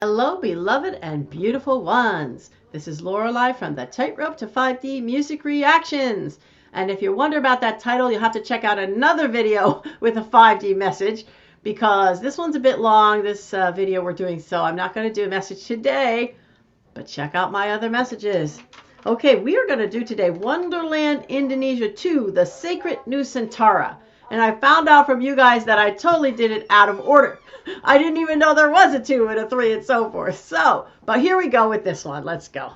Hello, beloved and beautiful ones. This is Lorelei from the Tightrope to 5D Music Reactions. And if you wonder about that title, you'll have to check out another video with a 5D message, because this one's a bit long, this video we're doing, so I'm not going to do a message today, but check out my other messages. Okay, we are going to do today Wonderland Indonesia 2, the Sacred Nusantara. And I found out from you guys that I totally did it out of order. I didn't even know there was a 2 and a 3 and so forth. So, but here we go with this one. Let's go.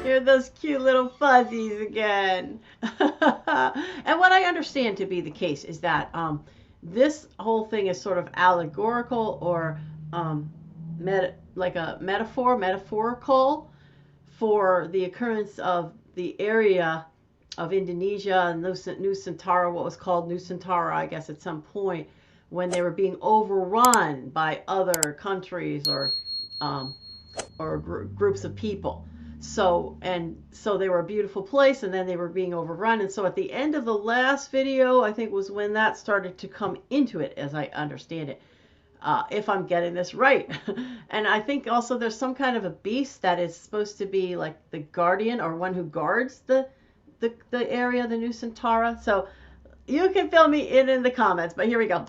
Here are those cute little fuzzies again. And what I understand to be the case is that this whole thing is sort of allegorical, or metaphorical for the occurrence of the area of Indonesia and Nusantara, what was called Nusantara, I guess, at some point, when they were being overrun by other countries or groups of people. So they were a beautiful place, and then they were being overrun. And so at the end of the last video, I think, was when that started to come into it, as I understand it, if I'm getting this right. And I think also there's some kind of a beast that is supposed to be like the guardian, or one who guards the area, the Nusantara. So you can fill me in the comments, but here we go.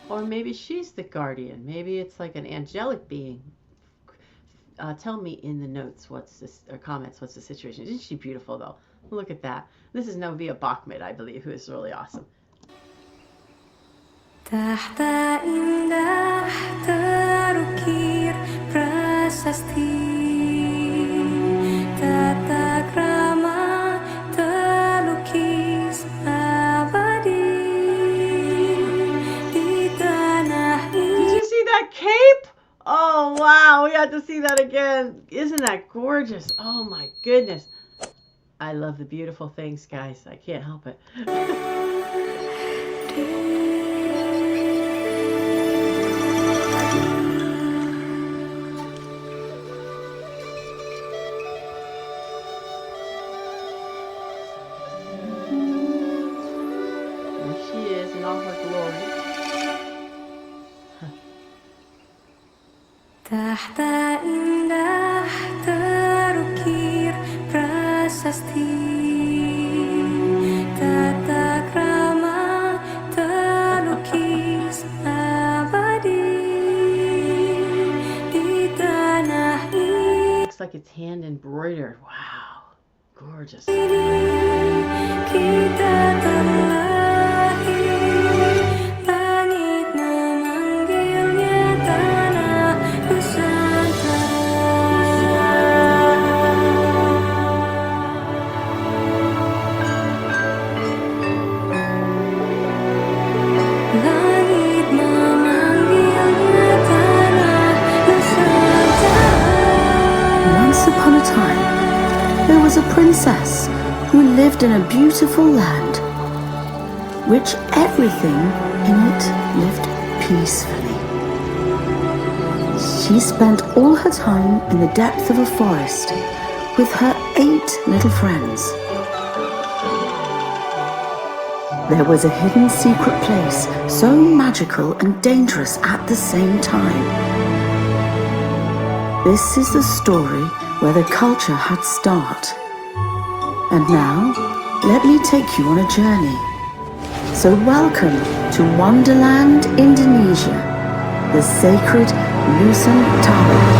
Or maybe she's the guardian. Maybe it's like an angelic being. Tell me in the notes or comments what's the situation. Isn't she beautiful though? Look at that. This is Novia Bachmet, I believe, who is really awesome. Tahta indah terukir prasasti, tata krama terlukis abadi di tanah ini. Did you see that cape? Oh wow, we had to see that again. Isn't that gorgeous? Oh my goodness. I love the beautiful things, guys. I can't help it. Tahta indah terukir prasasti, tata krama terlukis abadi di tanah ini. Looks like it's hand embroidered. Wow, gorgeous. Kita terlahir. There was a princess who lived in a beautiful land, which everything in it lived peacefully. She spent all her time in the depth of a forest with her 8 little friends. There was a hidden secret place, so magical and dangerous at the same time. This is the story where the culture had start. And now, let me take you on a journey. So welcome to Wonderland, Indonesia, the sacred Nusantara.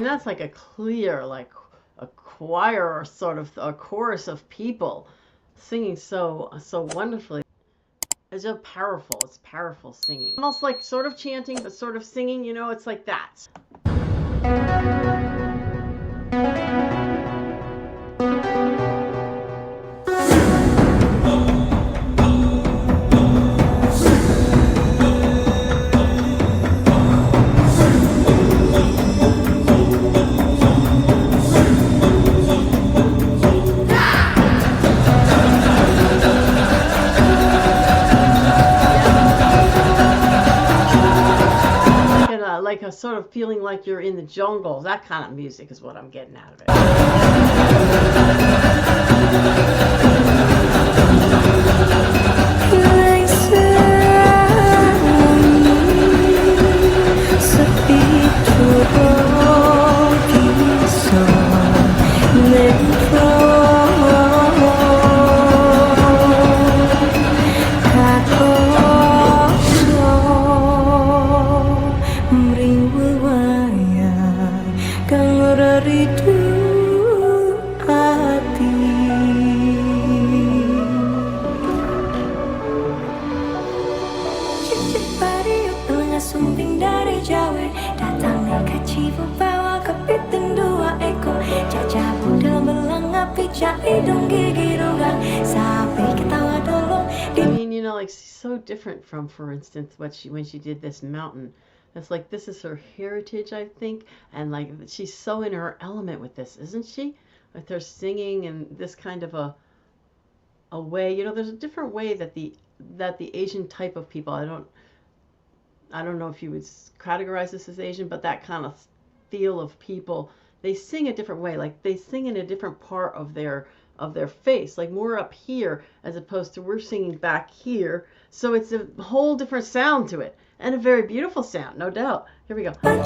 That's like a clear, like a choir or sort of a chorus of people singing so wonderfully. It's so powerful. It's powerful singing. Almost like sort of chanting, but sort of singing, you know, it's like that. Like a sort of feeling like you're in the jungle. That kind of music is what I'm getting out of it. I mean, you know, like so different from, for instance, when she did this mountain. It's like this is her heritage, I think, and like she's so in her element with this, isn't she? Like they're singing in this kind of a way. You know, there's a different way that the Asian type of people. I don't know if you would categorize this as Asian, but that kind of feel of people. They sing a different way. Like they sing in a different part of their face, like more up here as opposed to we're singing back here. So it's a whole different sound to it, and a very beautiful sound, no doubt. Here we go. And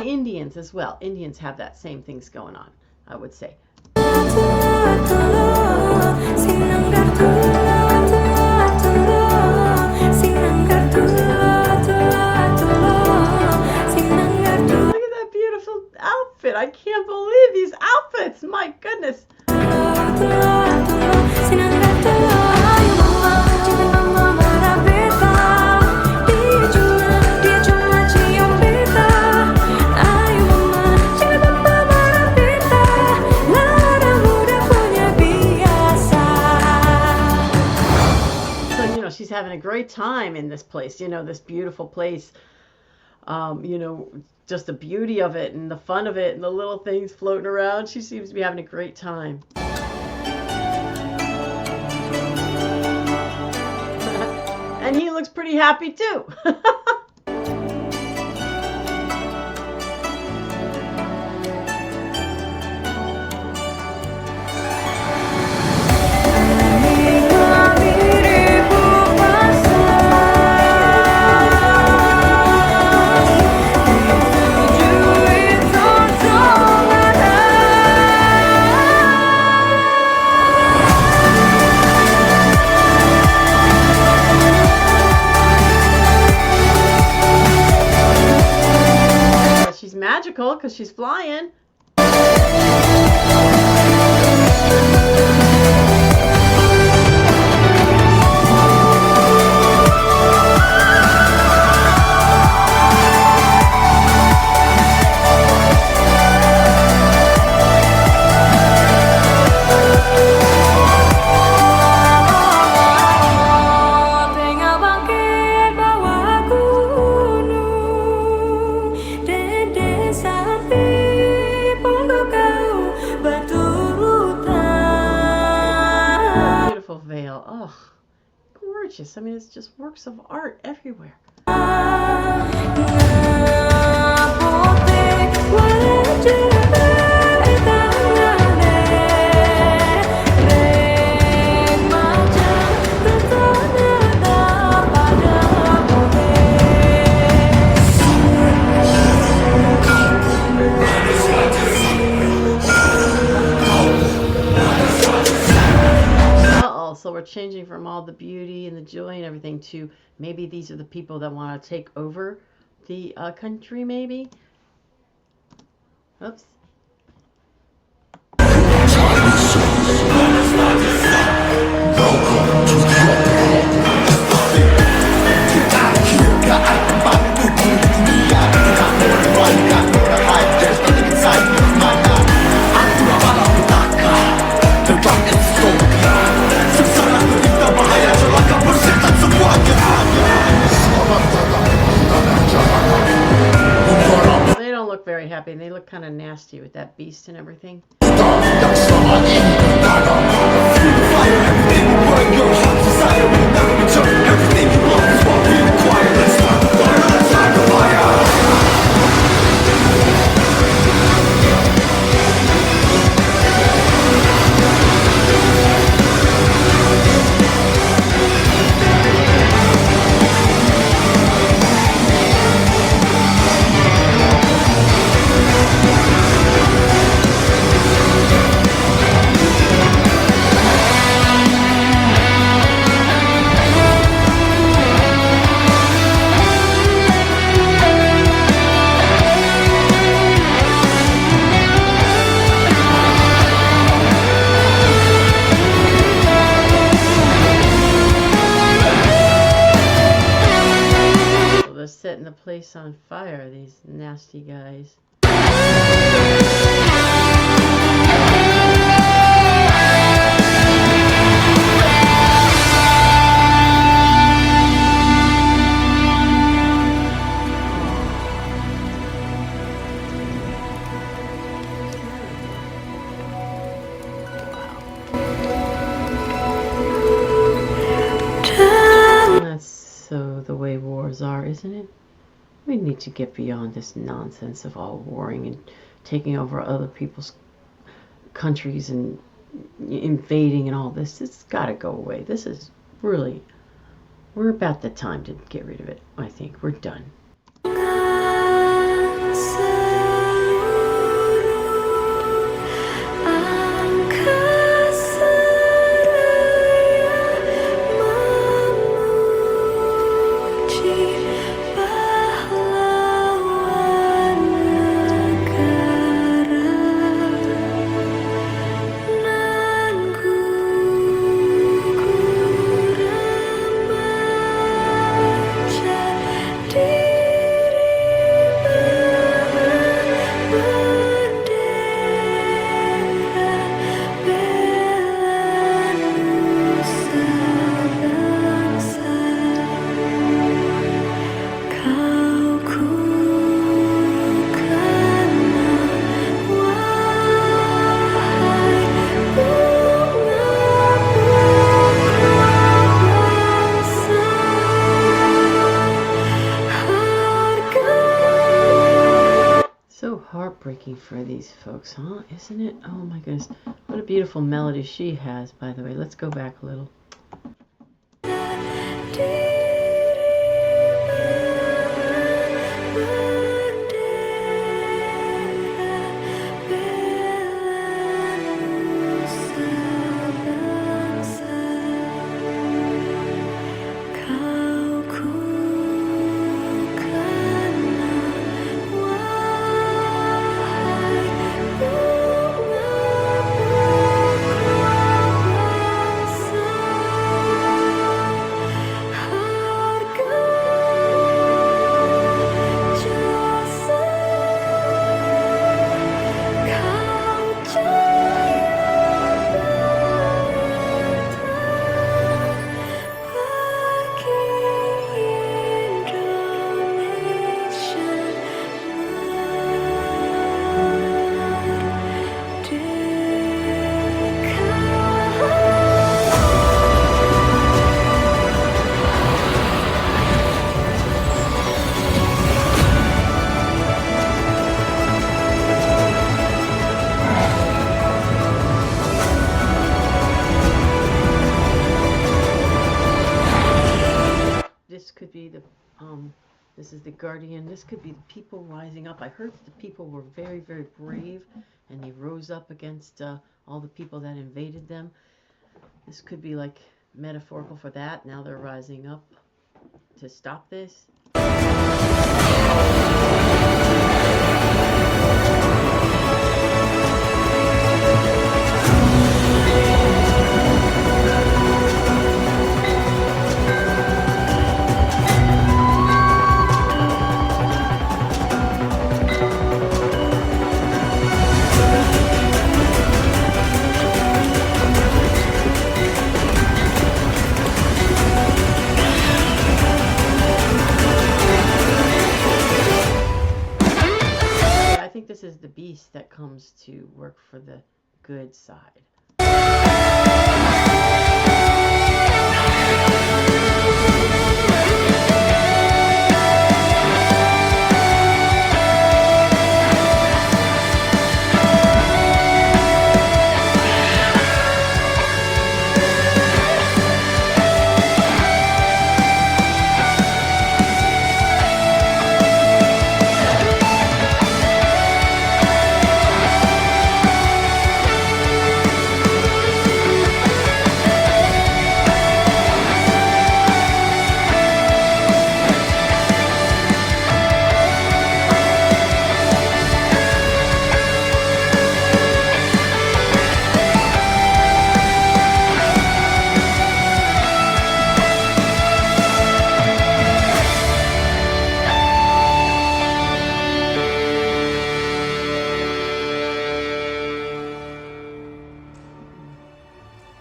Indians as well. Indians have that same things going on, I would say. Outfit. I can't believe these outfits. My goodness. So, you know, she's having a great time in this place, you know, this beautiful place. You know, just the beauty of it and the fun of it and the little things floating around. She seems to be having a great time. And he looks pretty happy too. Magical because she's flying. Veil. Oh, gorgeous. I mean, it's just works of art everywhere. changing from all the beauty and the joy and everything to maybe these are the people that want to take over the country, maybe. Oops. They don't look very happy, and they look kind of nasty with that beast and everything. Setting the place on fire, these nasty guys. That's so the way wars are, isn't it? We need to get beyond this nonsense of all warring and taking over other people's countries and invading and all this. It's got to go away. This is really, we're about the time to get rid of it, I think. We're done. Heartbreaking for these folks, huh? Isn't it? Oh my goodness. What a beautiful melody she has, by the way. Let's go back a little. This is the Guardian. This could be the people rising up. I heard the people were very, very brave, and they rose up against all the people that invaded them. This could be like metaphorical for that. Now they're rising up to stop this. This is the beast that comes to work for the good side.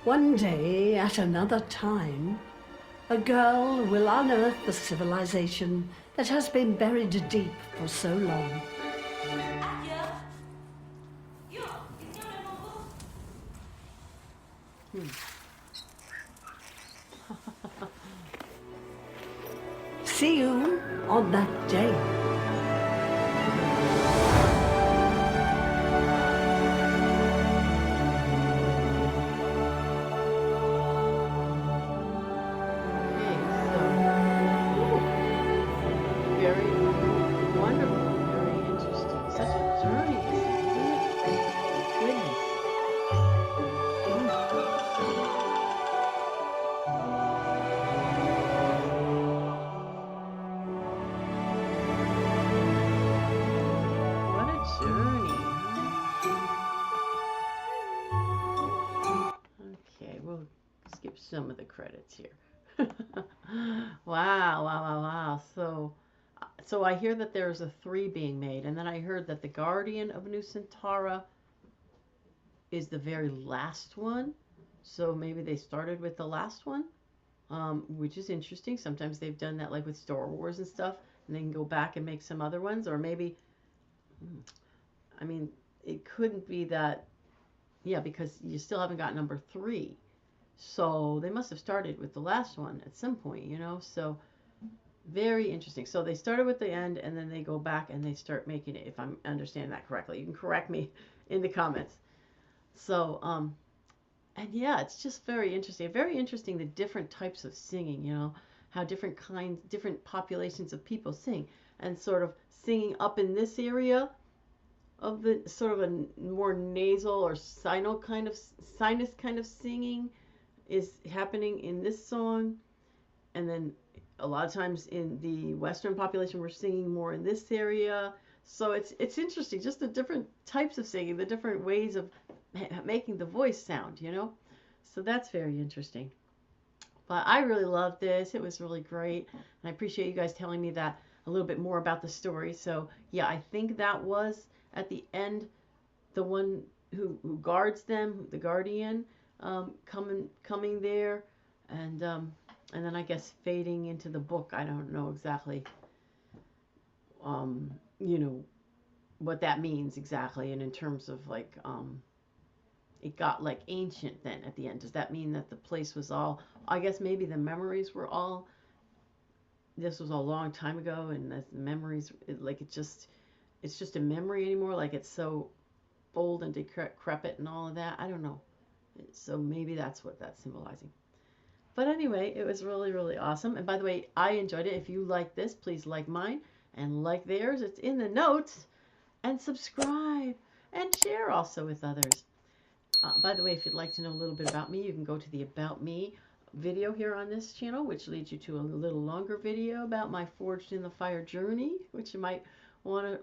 One day, at another time, a girl will unearth the civilization that has been buried deep for so long. See you on that day. Some of the credits here. Wow. So I hear that there's a 3 being made, and then I heard that the Guardian of Nusantara is the very last one. So maybe they started with the last one, which is interesting. Sometimes they've done that, like with Star Wars and stuff, and they can go back and make some other ones, or maybe, I mean, it couldn't be that, yeah, because you still haven't got number 3. So they must have started with the last one at some point, you know, so very interesting. So they started with the end, and then they go back and they start making it, if I'm understanding that correctly. You can correct me in the comments. So, and yeah, it's just very interesting. Very interesting, the different types of singing, you know, how different populations of people sing, and sort of singing up in this area of the sort of a more nasal or sinus kind of singing is happening in this song, and then a lot of times in the Western population we're singing more in this area. So it's interesting, just the different types of singing, the different ways of making the voice sound, you know. So that's very interesting. But I really loved this. It was really great, and I appreciate you guys telling me that a little bit more about the story. So yeah, I think that was at the end the one who guards them, the guardian, coming there, and then I guess fading into the book. I don't know exactly, you know, what that means exactly, and in terms of like, it got like ancient then at the end. Does that mean that the place was all, I guess maybe the memories were all, this was a long time ago, and the memories, like it's just a memory anymore, like it's so old and decrepit and all of that. I don't know. So maybe that's what that's symbolizing. But anyway, it was really, really awesome. And by the way, I enjoyed it. If you like this, please like mine and like theirs. It's in the notes. And subscribe and share also with others. By the way, if you'd like to know a little bit about me, you can go to the About Me video here on this channel, which leads you to a little longer video about my Forged in the Fire journey, which you might want to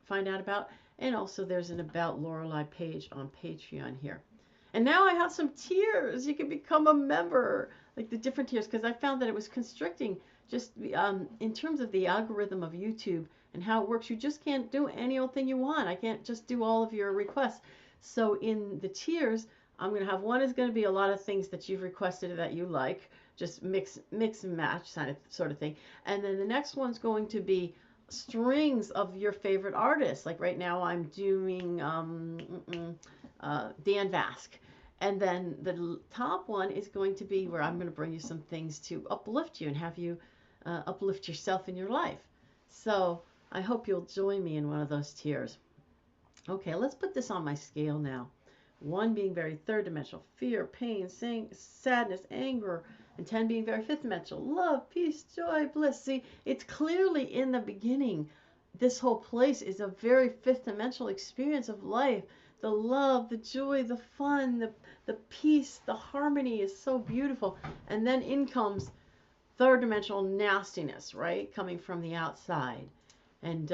find out about. And also there's an About Lorelei page on Patreon here. And now I have some tiers. You can become a member, like the different tiers, because I found that it was constricting just in terms of the algorithm of YouTube and how it works. You just can't do any old thing you want. I can't just do all of your requests. So in the tiers, I'm going to have one is going to be a lot of things that you've requested that you like, just mix and match sort of thing. And then the next one's going to be strings of your favorite artists. Like right now I'm doing Dan Vasc. And then the top one is going to be where I'm going to bring you some things to uplift you and have you uplift yourself in your life. So I hope you'll join me in one of those tiers. Okay, let's put this on my scale now. 1 being very third dimensional, fear, pain, sadness, anger, and 10 being very fifth dimensional, love, peace, joy, bliss. See, it's clearly in the beginning. This whole place is a very fifth dimensional experience of life. The love, the joy, the fun, the peace, the harmony is so beautiful. And then in comes third dimensional nastiness, right? Coming from the outside and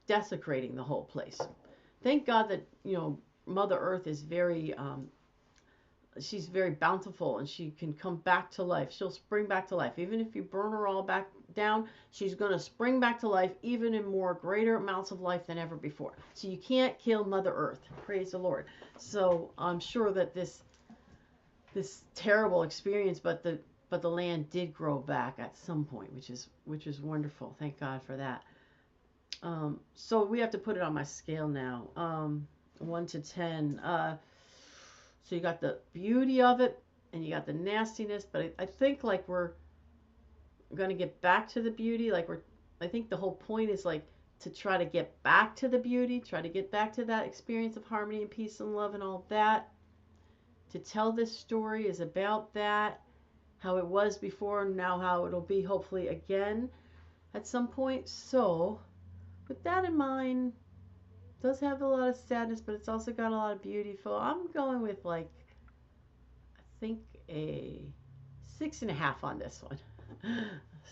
desecrating the whole place. Thank God that, Mother Earth is very, she's very bountiful and she can come back to life. She'll spring back to life. Even if you burn her all back down, she's going to spring back to life even in more greater amounts of life than ever before. So you can't kill Mother Earth. Praise the Lord. So I'm sure that this terrible experience, but the land did grow back at some point, which is wonderful. Thank God for that. So we have to put it on my scale now. 1 to 10. So you got the beauty of it and you got the nastiness, but I think like we're going to get back to the beauty. I think the whole point is like to try to get back to the beauty, try to get back to that experience of harmony and peace and love and all that. To tell this story is about that, how it was before and now how it'll be hopefully again at some point. So with that in mind, it does have a lot of sadness, but it's also got a lot of beauty. So I'm going with I think a 6.5 on this one.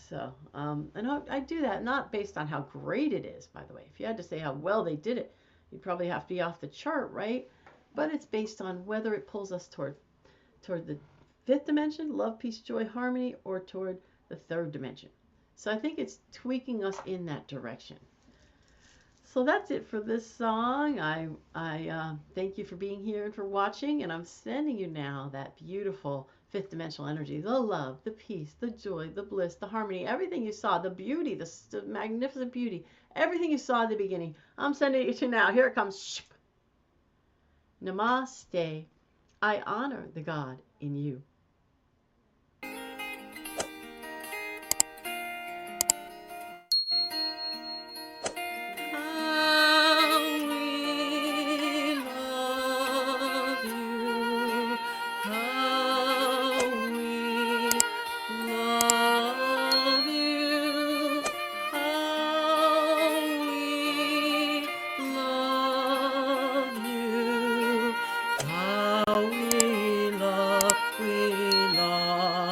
So, and I do that not based on how great it is, by the way. If you had to say how well they did it, you'd probably have to be off the chart, right? But it's based on whether it pulls us toward the fifth dimension, love, peace, joy, harmony, or toward the third dimension. So I think it's tweaking us in that direction. So that's it for this song. I thank you for being here and for watching, and I'm sending you now that beautiful fifth dimensional energy, the love, the peace, the joy, the bliss, the harmony, everything you saw, the beauty, the magnificent beauty, everything you saw at the beginning. I'm sending it to you now. Here it comes. Namaste. I honor the God in you. We love